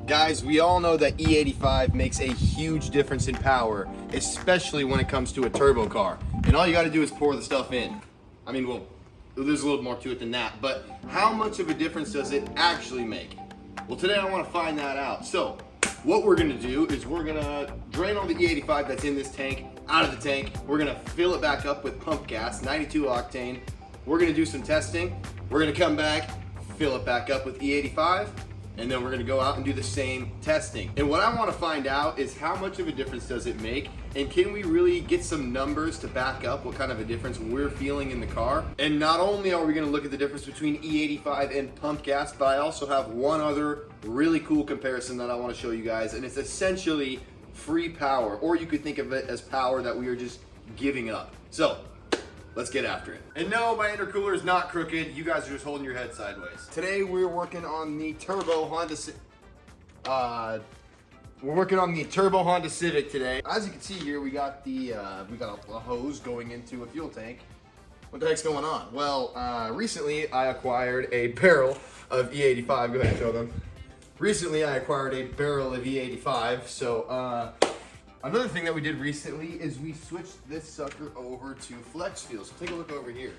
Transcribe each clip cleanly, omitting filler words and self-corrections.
Guys, we all know that E85 makes a huge difference in power, especially when it comes to a turbo car. And all you got to do is pour the stuff in. I mean, well, there's a little more to it than that, but how much of a difference does it actually make? Well, today I want to find that out. So, what we're going to do is we're going to drain all the E85 that's in this tank out of the tank. We're going to fill it back up with pump gas, 92 octane. We're going to do some testing. We're going to come back, fill it back up with E85, and then we're gonna go out and do the same testing. And what I wanna find out is how much of a difference does it make, and can we really get some numbers to back up what kind of a difference we're feeling in the car? And not only are we gonna look at the difference between E85 and pump gas, but I also have one other really cool comparison that I wanna show you guys, and it's essentially free power, or you could think of it as power that we are just giving up. So, let's get after it. And no, my intercooler is not crooked. You guys are just holding your head sideways. Today we're working on the turbo Honda Civic today. As you can see here, we got a hose going into a fuel tank. What the heck's going on? Well, recently I acquired a barrel of E85. Go ahead and show them. Recently I acquired a barrel of E85. So, another thing that we did recently is we switched this sucker over to flex fuel. So take a look over here.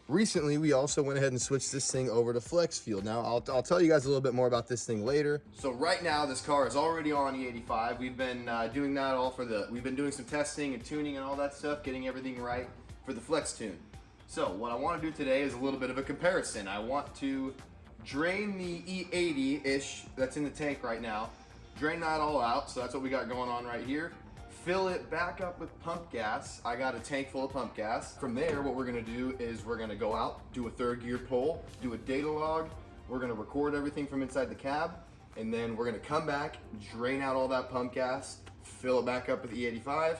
Recently, we also went ahead and switched this thing over to flex fuel. Now, I'll tell you guys a little bit more about this thing later. So right now, this car is already on E85. We've been doing that all we've been doing some testing and tuning and all that stuff, getting everything right for the flex tune. So what I want to do today is a little bit of a comparison. I want to drain the E80-ish that's in the tank right now, drain that all out. So that's what we got going on right here. Fill it back up with pump gas. I got a tank full of pump gas. From there, what we're gonna do is we're gonna go out, do a third gear pull, do a data log. We're gonna record everything from inside the cab, and then we're gonna come back, drain out all that pump gas, fill it back up with E85,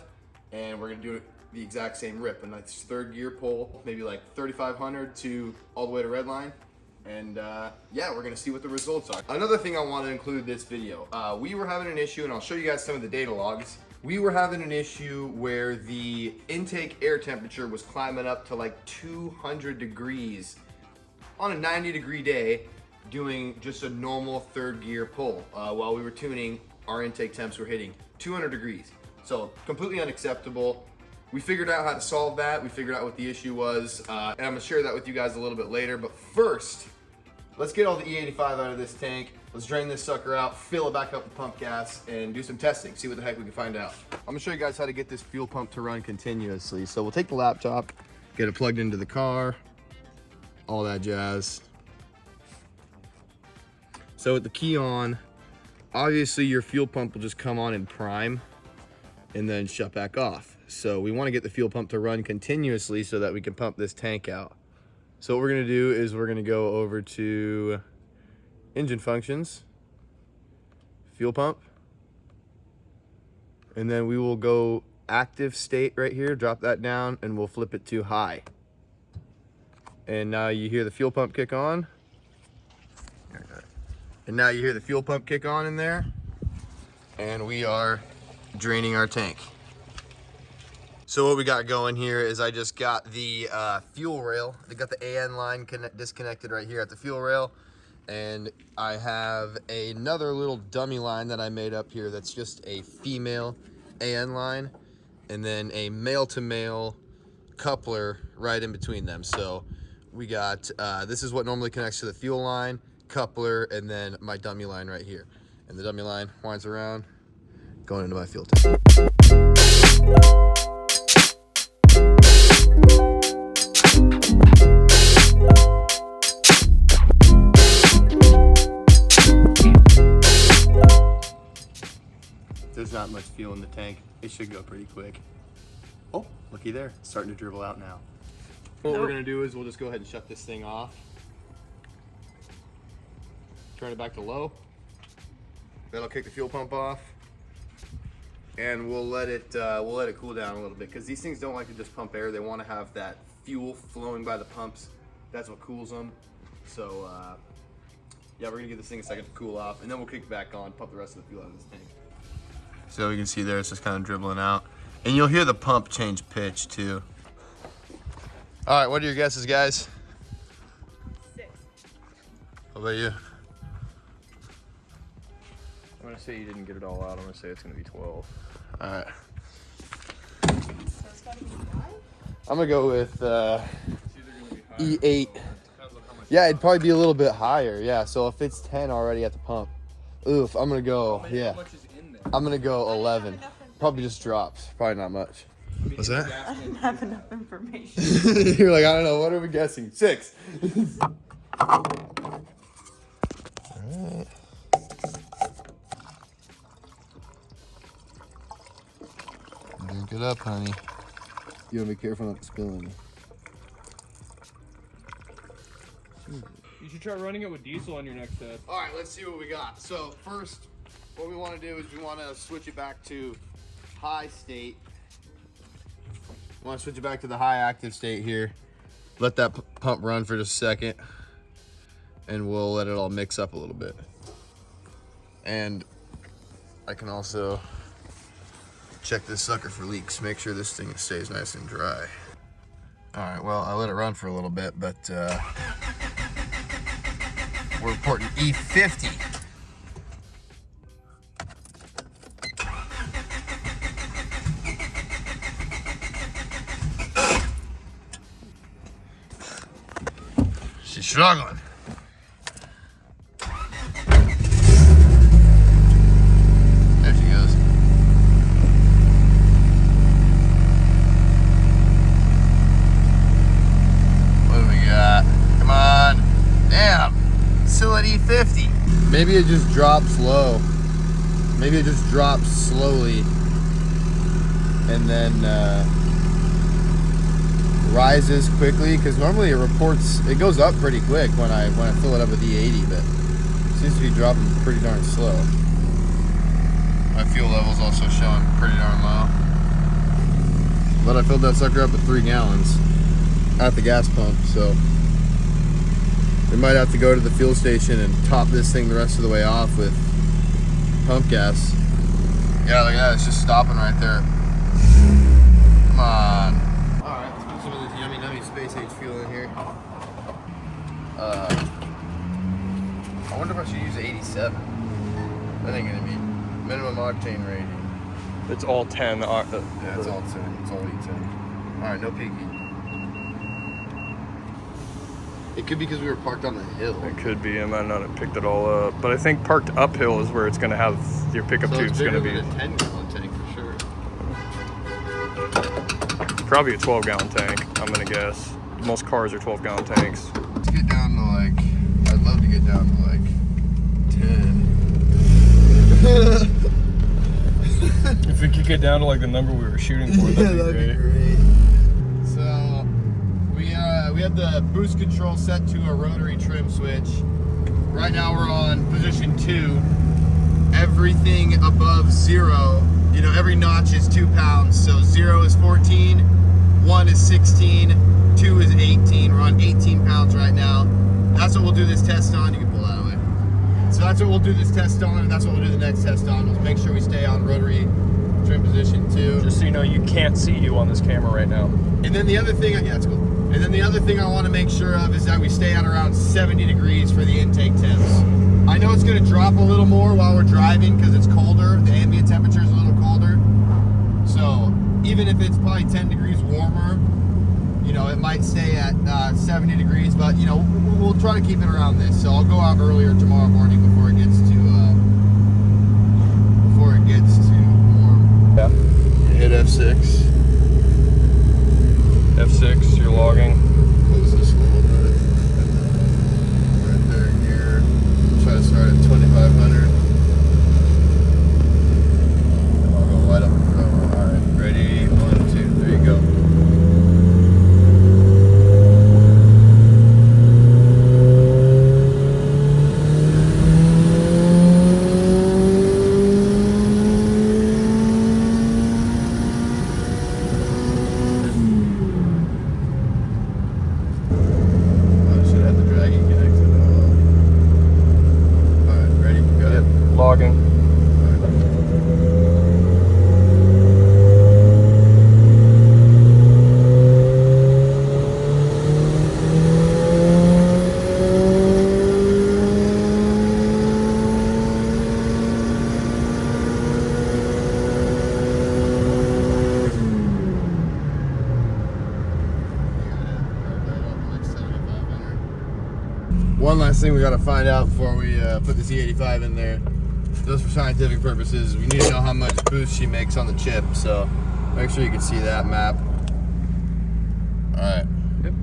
and we're gonna do it the exact same rip. A nice third gear pull, maybe like 3,500 to all the way to redline. And yeah, we're gonna see what the results are. Another thing I want to include in this video, we were having an issue, and I'll show you guys some of the data logs. We were having an issue where the intake air temperature was climbing up to like 200 degrees on a 90-degree day doing just a normal third gear pull. While we were tuning, our intake temps were hitting 200 degrees. So completely unacceptable. We figured out how to solve that. We figured out what the issue was, and I'm gonna share that with you guys a little bit later. But first, let's get all the E85 out of this tank. Let's drain this sucker out, fill it back up with pump gas, and do some testing, see what the heck we can find out. I'm gonna show you guys how to get this fuel pump to run continuously. So we'll take the laptop, get it plugged into the car, all that jazz. So with the key on, obviously your fuel pump will just come on in prime and then shut back off. So we wanna get the fuel pump to run continuously so that we can pump this tank out. So what we're gonna do is we're gonna go over to engine functions, fuel pump, and then we will go active state right here, drop that down, and we'll flip it to high. And now you hear the fuel pump kick on. And now you hear the fuel pump kick on in there, and we are draining our tank. So what we got going here is I just got the fuel rail. I got the AN line disconnected right here at the fuel rail. And I have another little dummy line that I made up here that's just a female AN line, and then a male-to-male coupler right in between them. So we got, this is what normally connects to the fuel line, coupler, and then my dummy line right here. And the dummy line winds around, going into my fuel tank. There's not much fuel in the tank. It should go pretty quick. Oh, looky there. It's starting to dribble out now. What we're gonna do is we'll just go ahead and shut this thing off. Turn it back to low. That'll kick the fuel pump off. And we'll let it cool down a little bit, because these things don't like to just pump air. They want to have that fuel flowing by the pumps. That's what cools them. So yeah, we're gonna give this thing a second to cool off, and then we'll kick it back on, pump the rest of the fuel out of this tank. So you can see there, it's just kind of dribbling out. And you'll hear the pump change pitch too. All right, what are your guesses, guys? 6. How about you? I'm gonna say you didn't get it all out. I'm gonna say it's gonna be 12. All right. So it's gotta be 5? I'm gonna go with It's either gonna be high E8. or low. Depends on how much. Yeah, it'd probably be a little bit higher. Yeah, so if it's 10 already at the pump, oof, I'm gonna go. How Yeah, much is in there? I'm gonna go 11. Probably just drops. Probably not much. What's that? I don't have enough information. You're like, I don't know. What are we guessing? 6. Alright. Drink it up, honey. You gotta be careful not to spill any. You should try running it with diesel on your next test. Alright, let's see what we got. So, first, what we want to do is we want to switch it back to high state. We want to switch it back to the high active state here. Let that pump run for just a second. And we'll let it all mix up a little bit. And I can also check this sucker for leaks. Make sure this thing stays nice and dry. Alright, well, I let it run for a little bit, but we're reporting E50. She's struggling. There she goes. What do we got? Come on. Damn. Still at E50. Maybe it just drops low. Maybe it just drops slowly. And then rises quickly, because normally it goes up pretty quick when I fill it up with E80, but it seems to be dropping pretty darn slow. My fuel level's also showing pretty darn low. But I filled that sucker up with 3 gallons at the gas pump, so we might have to go to the fuel station and top this thing the rest of the way off with pump gas. Yeah, look at that, it's just stopping right there. Come on. Alright, let's put some of this yummy nummy space age fuel in here. I wonder if I should use 87. That ain't gonna be minimum octane rating. It's all 10. Yeah, it's all 10. It's all E10. Alright, no peeking. It could be because we were parked on the hill. It could be. I might not have picked it all up. But I think parked uphill is where it's going to have your pickup So tube's it's going to bigger be. than a 10-gallon tank for sure. Probably a 12-gallon tank, I'm going to guess. Most cars are 12-gallon tanks. Let's get down to like, I'd love to get down to like 10. If we could get down to like the number we were shooting for, that'd be great. So we had the boost control set to a rotary trim switch. Right now we're on position 2. Everything above 0, you know, every notch is 2 pounds. So 0 is 14, 1 is 16, 2 is 18. We're on 18 pounds right now. That's what we'll do this test on. You can pull that away. So that's what we'll do this test on, and that's what we'll do the next test on. We'll make sure we stay on rotary trim position 2. Just so you know, you can't see you on this camera right now. And then the other thing, yeah, that's cool. And then the other thing I want to make sure of is that we stay at around 70 degrees for the intake temps. I know it's going to drop a little more while we're driving because it's colder. The ambient temperature is a little colder. So even if it's probably 10 degrees warmer, you know, it might stay at 70 degrees. But, you know, we'll try to keep it around this. So I'll go out earlier tomorrow morning before it gets too warm. Yeah. Hit F6. F6, you're logging. Close this a little bit. Right there in here. Try to start at 2,500. I'll go wide up and go. Alright, ready? 1, 2, 3, go. One last thing we got to find out before we put this E85 in there, just for scientific purposes, we need to know how much boost she makes on the chip. So make sure you can see that map. All right. Yep.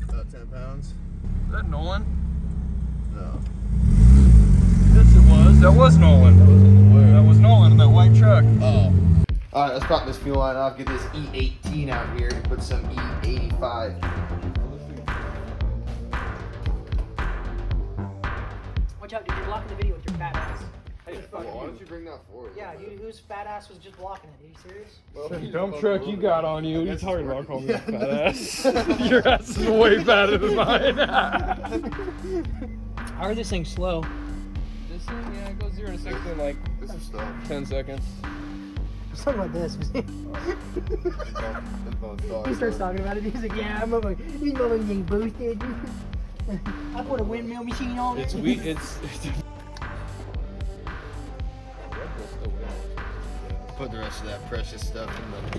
About 10 pounds. Is that Nolan? No. Yes, it was. That was Nolan. That was Nolan in that white truck. Oh. All right, let's pop this fuel line off, get this E18 out here, and put some E85. Watch out, dude, you're blocking the video with your fat ass. Why don't you bring that forward? Yeah, dude, whose fat ass was just blocking it? Are you serious? That dump truck you got on you. What are you talking about calling me a fat ass? Your ass is way fatter than mine. How are this thing slow? This thing, yeah, it goes 0 to 60 in like This is stuff. 10 seconds. Something like this. He starts talking about it. He's like, yeah, these motherfuckers getting boosted. I put a windmill machine on it. It's we. It's. Put the rest of that precious stuff in the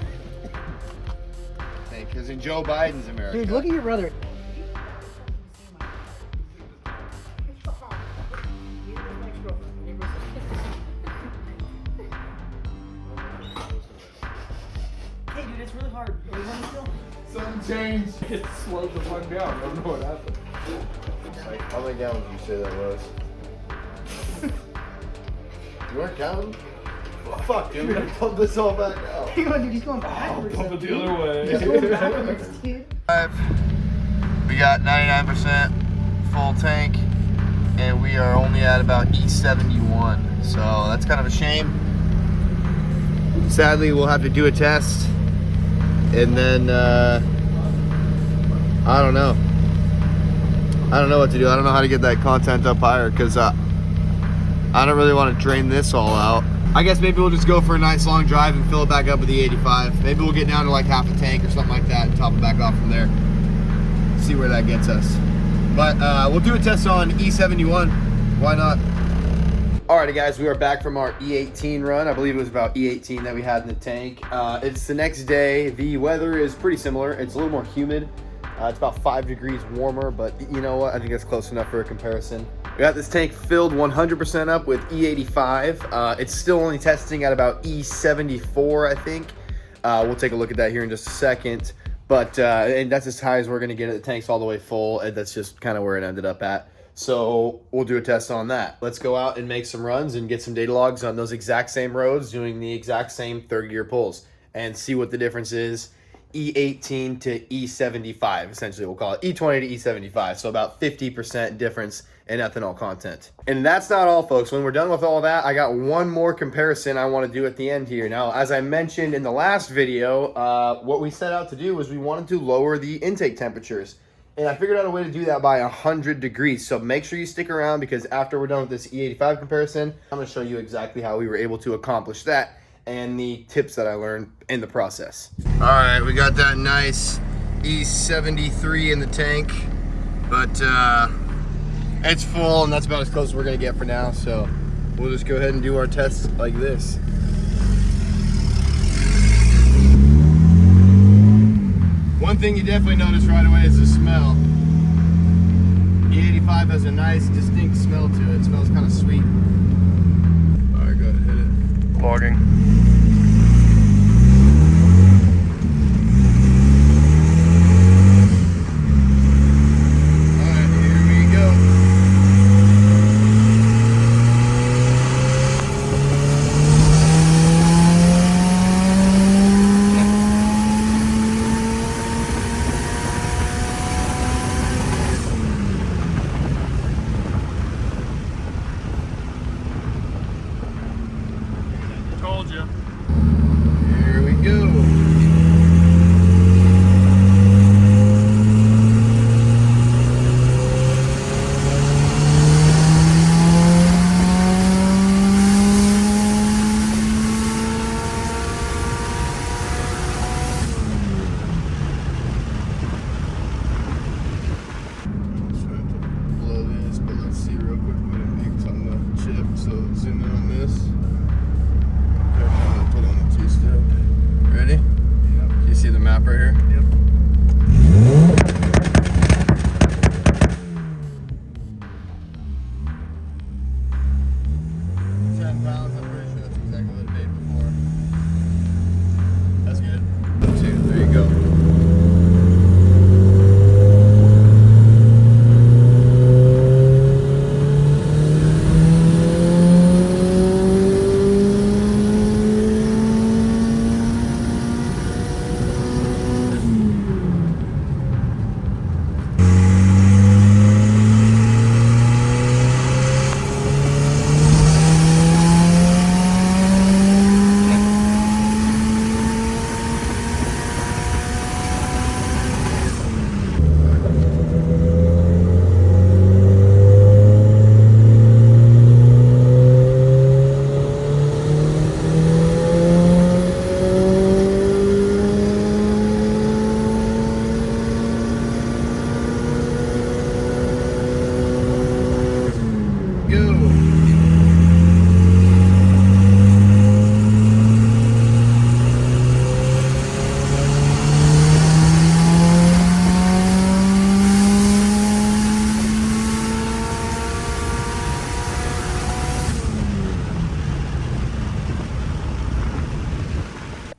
tank, because in Joe Biden's America. Dude, look at your brother. Hey, dude, it's really hard. Are you running still? Something changed. It slowed the fuck down. I don't know what happened. How many gallons did you say that was? You weren't counting? Well, fuck, dude. We gotta pump this all back out. Dude, he's going backwards. Pump it the other way. He's going backwards, dude. We got 99% full tank, and we are only at about E71. So that's kind of a shame. Sadly, we'll have to do a test, and then I don't know. I don't know what to do. I don't know how to get that content up higher, because I don't really want to drain this all out. I guess maybe we'll just go for a nice long drive and fill it back up with the 85. Maybe we'll get down to like half a tank or something like that and top it back off from there. See where that gets us. But we'll do a test on E71. Why not? Alrighty guys, we are back from our E18 run. I believe it was about E18 that we had in the tank. It's the next day. The weather is pretty similar. It's a little more humid. It's about 5 degrees warmer, but you know what? I think that's close enough for a comparison. We got this tank filled 100% up with E85. It's still only testing at about E74, I think. We'll take a look at that here in just a second. But and that's as high as we're gonna get it. The tank's all the way full, and that's just kind of where it ended up at. So we'll do a test on that. Let's go out and make some runs and get some data logs on those exact same roads, doing the exact same third gear pulls, and see what the difference is. E18 to E75, essentially we'll call it E20 to E75. So about 50% difference in ethanol content. And that's not all, folks. When we're done with all that, I got one more comparison I want to do at the end here. Now, as I mentioned in the last video, what we set out to do was we wanted to lower the intake temperatures. And I figured out a way to do that by 100 degrees. So make sure you stick around, because after we're done with this E85 comparison, I'm going to show you exactly how we were able to accomplish that and the tips that I learned in the process. All right, we got that nice E73 in the tank, but it's full, and that's about as close as we're gonna get for now. So we'll just go ahead and do our tests like this. One thing you definitely notice right away is the smell. E85 has a nice distinct smell to it. It smells kind of sweet. All right, go ahead, hit it. Logging. Told you. Here we go. Blow this, but let's see real quick what it makes on the chip. So zoom in on this. Put on the two-step. Ready? Yep. You see the map right here? Yep.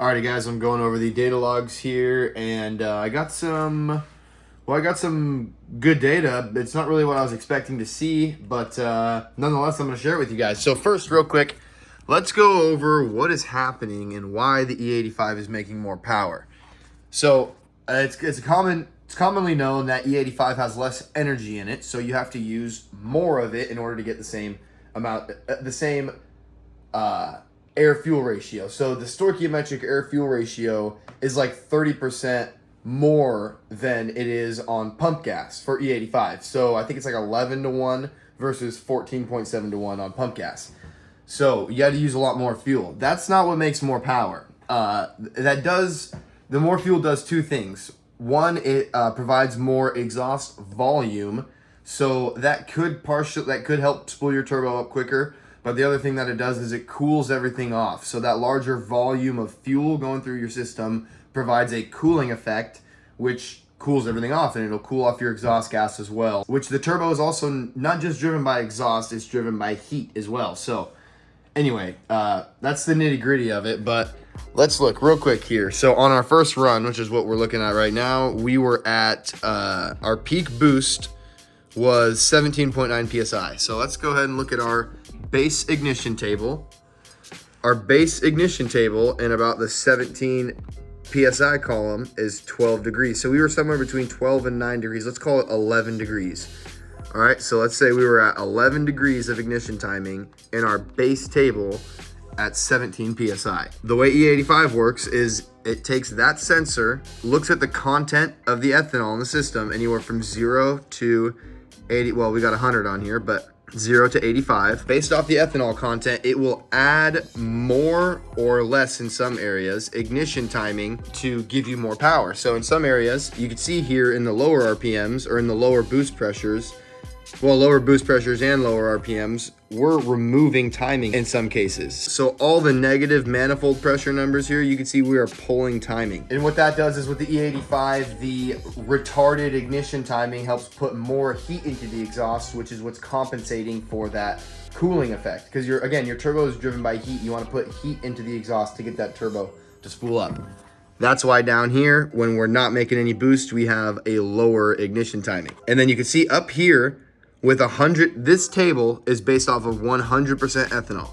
Alrighty guys, I'm going over the data logs here, and I got some good data. It's not really what I was expecting to see, but nonetheless, I'm going to share it with you guys. So first, real quick, let's go over what is happening and why the E85 is making more power. So it's commonly known that E85 has less energy in it, so you have to use more of it in order to get the same amount, air-fuel ratio. So the stoichiometric air-fuel ratio is like 30% more than it is on pump gas for E85. So I think it's like 11 to 1 versus 14.7 to 1 on pump gas. So you got to use a lot more fuel. That's not what makes more power. The more fuel does two things. One, it provides more exhaust volume, so that could help spool your turbo up quicker. But the other thing that it does is it cools everything off. So that larger volume of fuel going through your system provides a cooling effect, which cools everything off, and it'll cool off your exhaust gas as well. Which the turbo is also not just driven by exhaust, it's driven by heat as well. So anyway, that's the nitty gritty of it, but let's look real quick here. So on our first run, which is what we're looking at right now, we were at, our peak boost was 17.9 PSI. So let's go ahead and look at our base ignition table. Our base ignition table in about the 17 PSI column is 12 degrees. So we were somewhere between 12 and 9 degrees. Let's call it 11 degrees. All right, so let's say we were at 11 degrees of ignition timing in our base table at 17 PSI. The way E85 works is it takes that sensor, looks at the content of the ethanol in the system, anywhere from 0 to 80, well, we got 100 on here, but 0 to 85. Based off the ethanol content, it will add more or less in some areas ignition timing to give you more power. So in some areas, you can see here in the lower RPMs or in the lower boost pressures, well, lower boost pressures and lower RPMs, we're removing timing in some cases. So all the negative manifold pressure numbers here, you can see we are pulling timing. And what that does is with the E85, the retarded ignition timing helps put more heat into the exhaust, which is what's compensating for that cooling effect. Because your turbo is driven by heat. You want to put heat into the exhaust to get that turbo to spool up. That's why down here, when we're not making any boost, we have a lower ignition timing. And then you can see up here, with 100, this table is based off of 100% ethanol.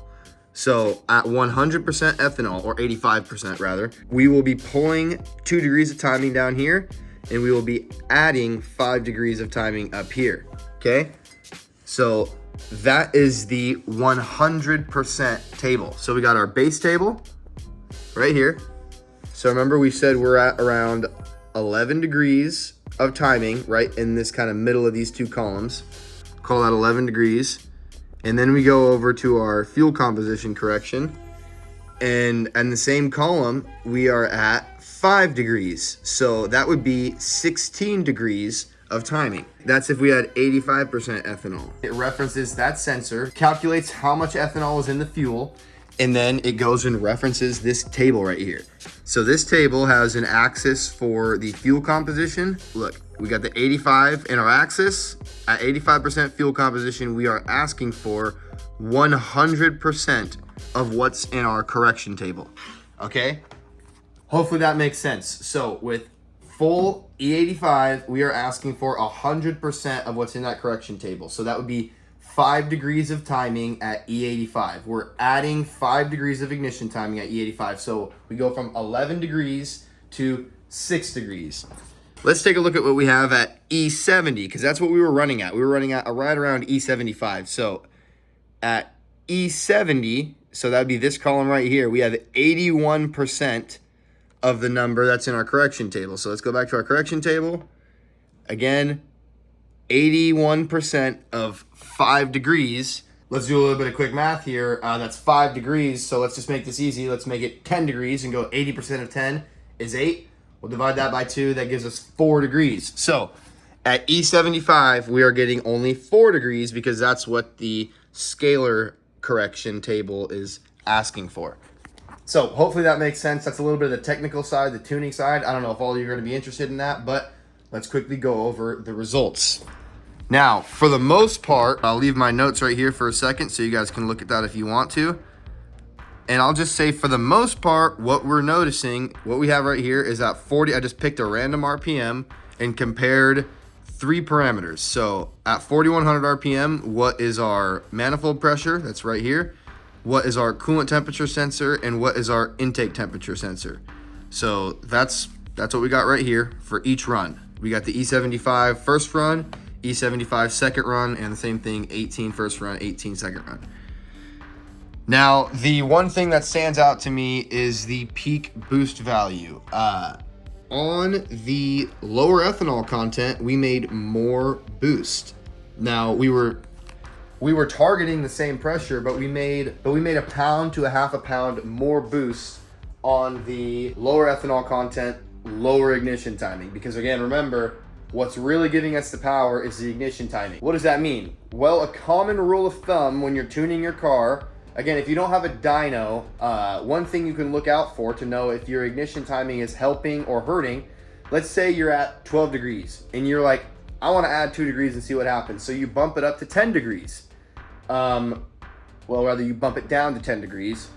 So at 100% ethanol, or 85% rather, we will be pulling 2 degrees of timing down here, and we will be adding 5 degrees of timing up here, okay? So that is the 100% table. So we got our base table right here. So remember we said we're at around 11 degrees of timing, right in this kind of middle of these two columns. Call that 11 degrees. And then we go over to our fuel composition correction. And in the same column, we are at 5 degrees. So that would be 16 degrees of timing. That's if we had 85% ethanol. It references that sensor, calculates how much ethanol is in the fuel, and then it goes and references this table right here. So this table has an axis for the fuel composition. Look, we got the 85 in our axis. At 85% fuel composition, we are asking for 100% of what's in our correction table, okay? Hopefully that makes sense. So with full E85, we are asking for 100% of what's in that correction table. So that would be 5 degrees of timing at E85. We're adding 5 degrees of ignition timing at E85. So we go from 11 degrees to 6 degrees. Let's take a look at what we have at E70, because that's what we were running at. We were running at right around E75. So at E70, so that would be this column right here, we have 81% of the number that's in our correction table. So let's go back to our correction table. Again, 81% of 5 degrees. Let's do a little bit of quick math here. That's 5 degrees, so let's just make this easy. Let's make it 10 degrees and go 80% of 10 is 8. We'll divide that by 2. That gives us 4 degrees. So at E75, we are getting only 4 degrees because that's what the scalar correction table is asking for. So hopefully that makes sense. That's a little bit of the technical side, the tuning side. I don't know if all of you are going to be interested in that, but let's quickly go over the results. Now, for the most part, I'll leave my notes right here for a second so you guys can look at that if you want to. And I'll just say for the most part, what we're noticing, what we have right here is at 40, I just picked a random RPM and compared 3 parameters. So at 4,100 RPM, what is our manifold pressure? That's right here. What is our coolant temperature sensor? And what is our intake temperature sensor? So that's what we got right here for each run. We got the E75 first run, E75 second run, and the same thing, 18 first run, 18 second run. Now, the one thing that stands out to me is the peak boost value. On the lower ethanol content, we made more boost. Now, we were targeting the same pressure, but we made a pound to a half a pound more boost on the lower ethanol content, lower ignition timing. Because again, remember, what's really giving us the power is the ignition timing. What does that mean? Well, a common rule of thumb when you're tuning your car, again, if you don't have a dyno, one thing you can look out for to know if your ignition timing is helping or hurting, let's say you're at 12 degrees and you're like, I want to add 2 degrees and see what happens. So you bump it up to 10 degrees. Well, rather you bump it down to 10 degrees.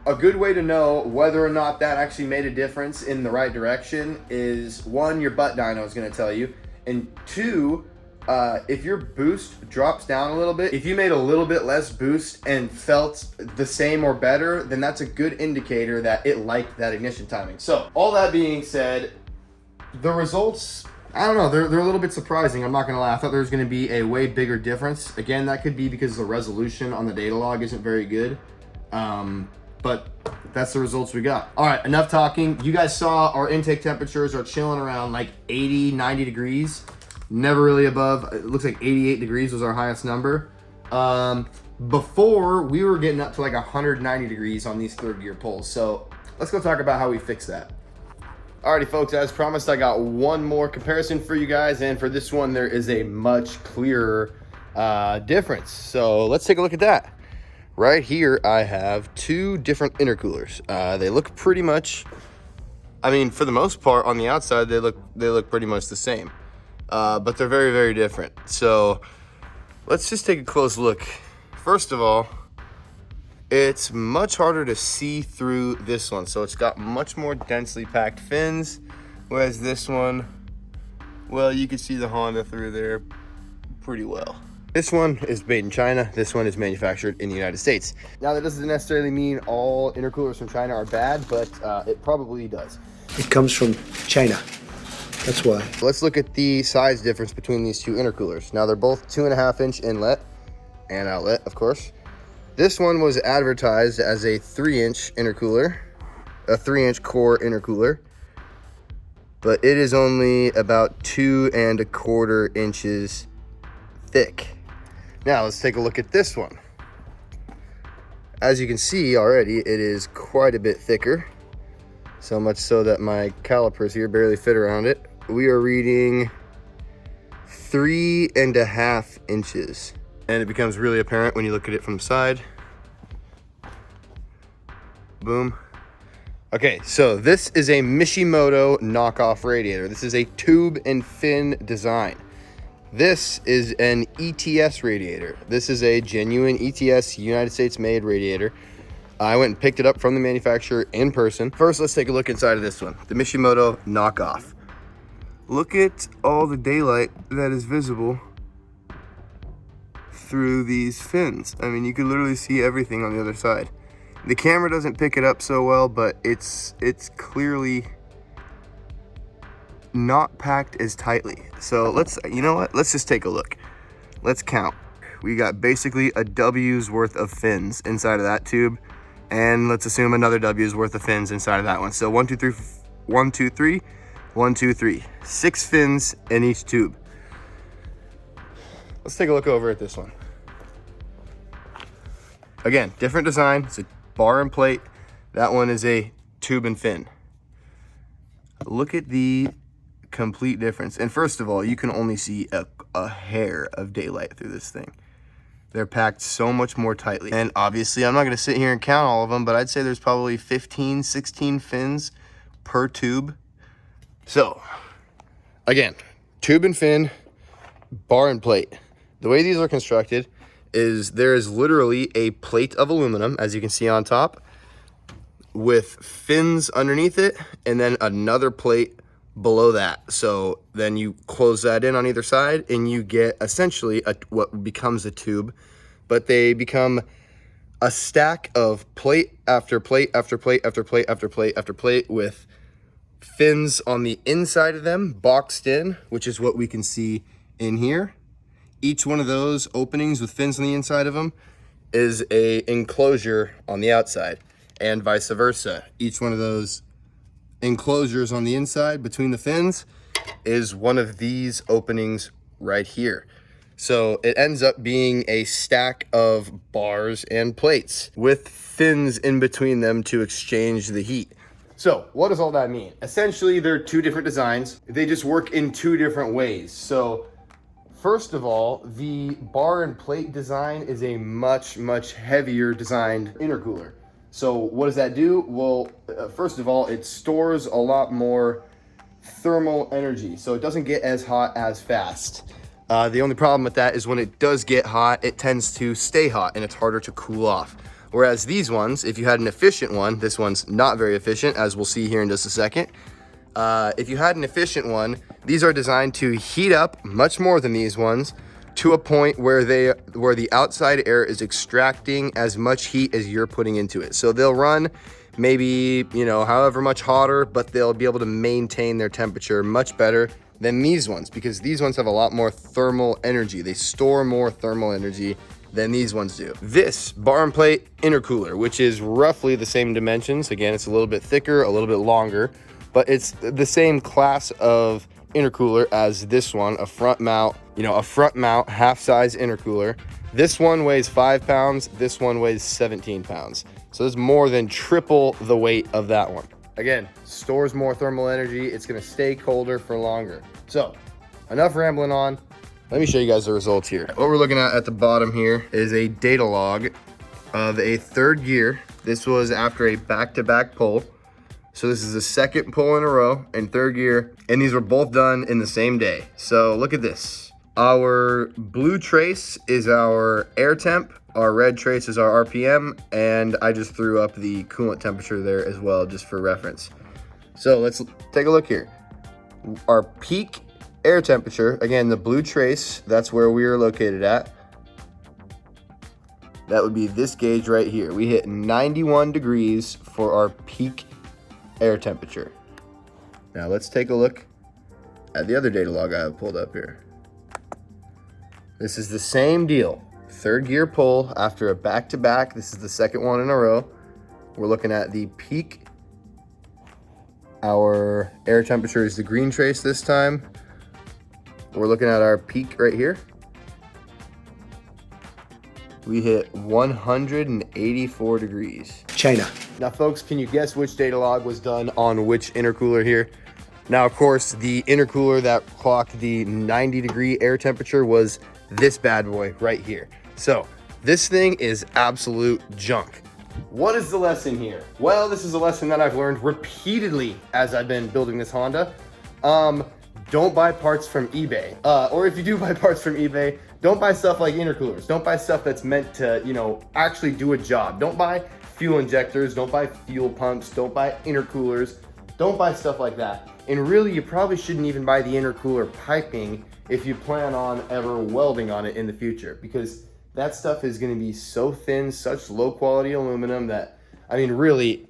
A good way to know whether or not that actually made a difference in the right direction is 1, your butt dyno is going to tell you, and 2, if your boost drops down a little bit, if you made a little bit less boost and felt the same or better, then that's a good indicator that it liked that ignition timing. So all that being said, the results, I don't know, they're a little bit surprising. I'm not gonna lie. I thought there was gonna be a way bigger difference. Again, that could be because the resolution on the data log isn't very good. But that's the results we got. All right, enough talking. You guys saw our intake temperatures are chilling around like 80, 90 degrees. Never really above, it looks like 88 degrees was our highest number. Before, we were getting up to like 190 degrees on these third gear pulls. So let's go talk about how we fix that. Alrighty folks, as promised, I got one more comparison for you guys, and for this one there is a much clearer difference. So let's take a look at that. Right here I have 2 different intercoolers. They look pretty much, I mean, for the most part on the outside they look pretty much the same, but they're very, very different. So let's just take a close look. First of all, it's much harder to see through this one. So it's got much more densely packed fins, whereas this one, well, you can see the Honda through there pretty well. This one is made in China. This one is manufactured in the United States. Now, that doesn't necessarily mean all intercoolers from China are bad, but it probably does. It comes from China. That's why. Let's look at the size difference between these 2 intercoolers. Now, they're both 2.5-inch inlet and outlet, of course. This one was advertised as a 3-inch intercooler, a 3-inch core intercooler, but it is only about 2.25 inches thick. Now let's take a look at this one. As you can see already, it is quite a bit thicker, so much so that my calipers here barely fit around it. We are reading 3.5 inches. And it becomes really apparent when you look at it from the side. Boom. Okay, so this is a Mishimoto knockoff radiator. This is a tube and fin design. This is an ETS radiator. This is a genuine ETS United States made radiator. I went and picked it up from the manufacturer in person. First, let's take a look inside of this one, the Mishimoto knockoff. Look at all the daylight that is visible through these fins. I mean, you can literally see everything on the other side. The camera doesn't pick it up so well, but it's clearly not packed as tightly. So let's, you know what? Let's just take a look. Let's count. We got basically a W's worth of fins inside of that tube, and let's assume another W's worth of fins inside of that one. So 1, 2, 3, 1, 2, 3, 1, 2, 3. 6 fins in each tube. Let's take a look over at this one. Again, different design. It's a bar and plate. That one is a tube and fin. Look at the complete difference. And first of all, you can only see a hair of daylight through this thing. They're packed so much more tightly. And obviously, I'm not going to sit here and count all of them, but I'd say there's probably 15, 16 fins per tube. So, again, tube and fin, bar and plate. The way these are constructed is there is literally a plate of aluminum, as you can see on top, with fins underneath it, and then another plate below that. So then you close that in on either side, and you get essentially what becomes a tube, but they become a stack of plate after plate after plate after plate after plate after plate with fins on the inside of them, boxed in, which is what we can see in here. Each one of those openings with fins on the inside of them is a enclosure on the outside, and vice versa. Each one of those enclosures on the inside between the fins is one of these openings right here. So it ends up being a stack of bars and plates with fins in between them to exchange the heat. So what does all that mean? Essentially, they're two different designs. They just work in two different ways. So first of all, the bar and plate design is a much heavier designed intercooler. So what does that do? Well, first of all, it stores a lot more thermal energy, so it doesn't get as hot as fast. The only problem with that is when it does get hot, it tends to stay hot and it's harder to cool off. Whereas these ones, if you had an efficient one, this one's not very efficient, as we'll see here in just a second. If you had an efficient one, these are designed to heat up much more than these ones to a point where the outside air is extracting as much heat as you're putting into it. So they'll run maybe, however much hotter, but they'll be able to maintain their temperature much better than these ones, because these ones have a lot more thermal energy. They store more thermal energy than these ones do. This bar and plate intercooler, which is roughly the same dimensions, again, it's a little bit thicker, a little bit longer, but it's the same class of intercooler as this one, a front mount half-size intercooler. This one weighs 5 pounds, this one weighs 17 pounds. So it's more than triple the weight of that one. Again, stores more thermal energy, it's gonna stay colder for longer. So, enough rambling on. Let me show you guys the results here. What we're looking at the bottom here is a data log of a third gear. This was after a back-to-back pull. So this is the second pull in a row in third gear, and these were both done in the same day. So look at this. Our blue trace is our air temp, our red trace is our RPM, and I just threw up the coolant temperature there as well, just for reference. So let's take a look here. Our peak air temperature, again, the blue trace, that's where we are located at. That would be this gauge right here. We hit 91 degrees for our peak air temperature. Now let's take a look at the other data log I have pulled up here. This is the same deal. Third gear pull after a back-to-back. This is the second one in a row. We're looking at the peak. Our air temperature is the green trace this time. We're looking at our peak right here. We hit 184 degrees. China. Now, folks, can you guess which data log was done on which intercooler here? Now, of course, the intercooler that clocked the 90-degree air temperature was this bad boy right here. So this thing is absolute junk. What is the lesson here? Well, this is a lesson that I've learned repeatedly as I've been building this Honda. Don't buy parts from eBay. Or if you do buy parts from eBay, don't buy stuff like intercoolers. Don't buy stuff that's meant to, actually do a job. Don't buy fuel injectors. Don't buy fuel pumps. Don't buy intercoolers. Don't buy stuff like that. And really, you probably shouldn't even buy the intercooler piping if you plan on ever welding on it in the future, because that stuff is going to be so thin, such low quality aluminum that, really,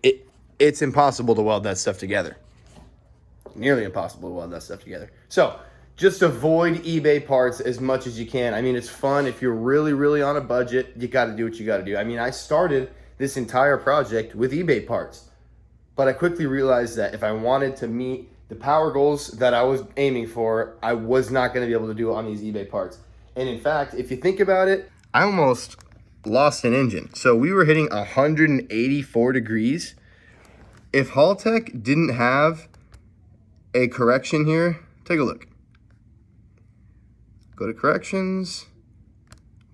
it's impossible to weld that stuff together. Nearly impossible to weld that stuff together. So just avoid eBay parts as much as you can. It's fun. If you're really on a budget, you got to do what you got to do. I started this entire project with eBay parts, but I quickly realized that if I wanted to meet the power goals that I was aiming for, I was not going to be able to do it on these eBay parts. And in fact, if you think about it, I almost lost an engine. So we were hitting 184 degrees. If Haltech didn't have a correction here, take a look. Go to corrections,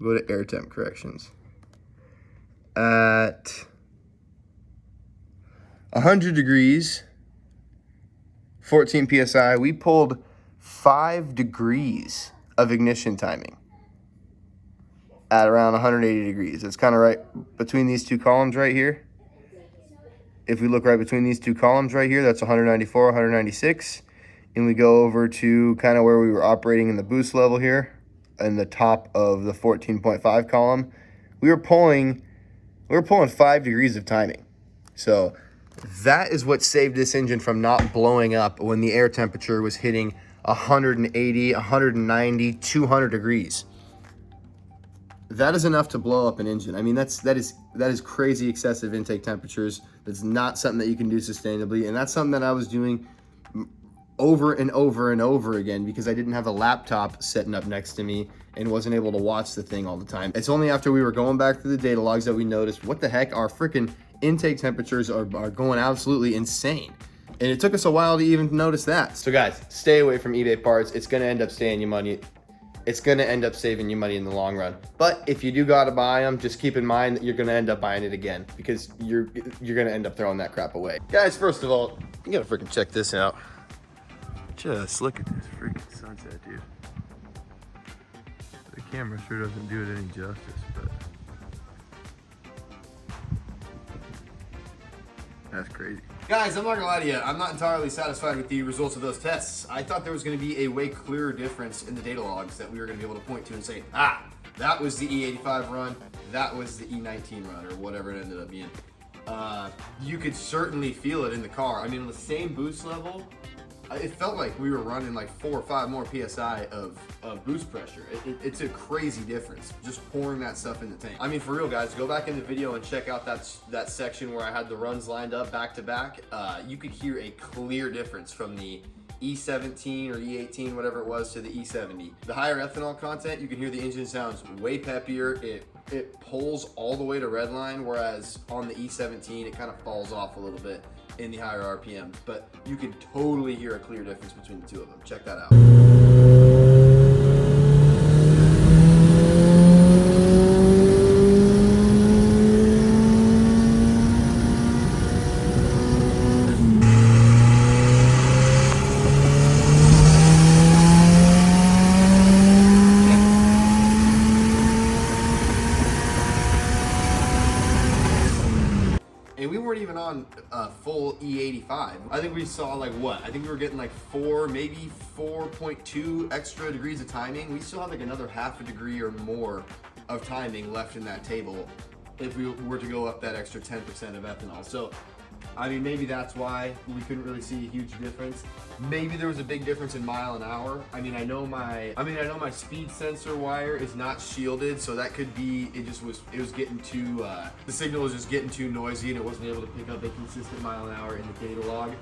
go to air temp corrections. At 100 degrees, 14 PSI, we pulled 5 degrees of ignition timing. at around 180 degrees. It's kind of right between these two columns right here. If we look right between these two columns right here, that's 194, 196. And we go over to kind of where we were operating in the boost level here, in the top of the 14.5 column. We were pulling 5 degrees of timing. So that is what saved this engine from not blowing up when the air temperature was hitting 180, 190, 200 degrees. That is enough to blow up an engine. I mean, that is crazy excessive intake temperatures. That's not something that you can do sustainably, and that's something that I was doing over and over and over again because I didn't have a laptop sitting up next to me and wasn't able to watch the thing all the time. It's only after we were going back through the data logs that we noticed, what the heck, our freaking intake temperatures are going absolutely insane. And it took us a while to even notice that. So guys, stay away from eBay parts. It's gonna end up saving you money in the long run. But if you do gotta buy them, just keep in mind that you're gonna end up buying it again because you're gonna end up throwing that crap away. Guys, first of all, you gotta freaking check this out. Just look at this freaking sunset, dude. The camera sure doesn't do it any justice, but that's crazy. Guys, I'm not gonna lie to you, I'm not entirely satisfied with the results of those tests. I thought there was gonna be a way clearer difference in the data logs that we were gonna be able to point to and say, ah, that was the E85 run, that was the E19 run, or whatever it ended up being. You could certainly feel it in the car. I mean, on the same boost level, it felt like we were running like 4 or 5 more PSI of boost pressure. It's a crazy difference, just pouring that stuff in the tank. I mean, for real, guys, go back in the video and check out that section where I had the runs lined up back to back. You could hear a clear difference from the E17 or E18, whatever it was, to the E70. The higher ethanol content, you can hear the engine sounds way peppier. It pulls all the way to redline, whereas on the E17, it kind of falls off a little bit in the higher RPMs, but you can totally hear a clear difference between the two of them. Check that out. And we weren't even on a full E85. I think we saw like what? I think we were getting like 4, maybe 4.2 extra degrees of timing. We still have like another half a degree or more of timing left in that table if we were to go up that extra 10% of ethanol. So, I mean, maybe that's why we couldn't really see a huge difference. Maybe there was a big difference in mile an hour. I know my speed sensor wire is not shielded, so that could be, it was getting too, the signal was just getting too noisy and it wasn't able to pick up a consistent mile an hour in the data log.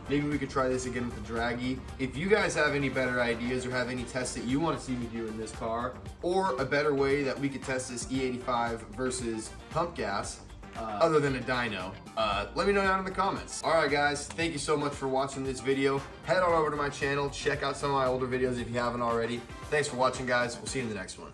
Maybe we could try this again with the Draggy. If you guys have any better ideas or have any tests that you want to see me do in this car, or a better way that we could test this E85 versus pump gas, other than a dyno, let me know down in the comments. All right, guys, thank you so much for watching this video. Head on over to my channel, check out some of my older videos if you haven't already. Thanks for watching, guys. We'll see you in the next one.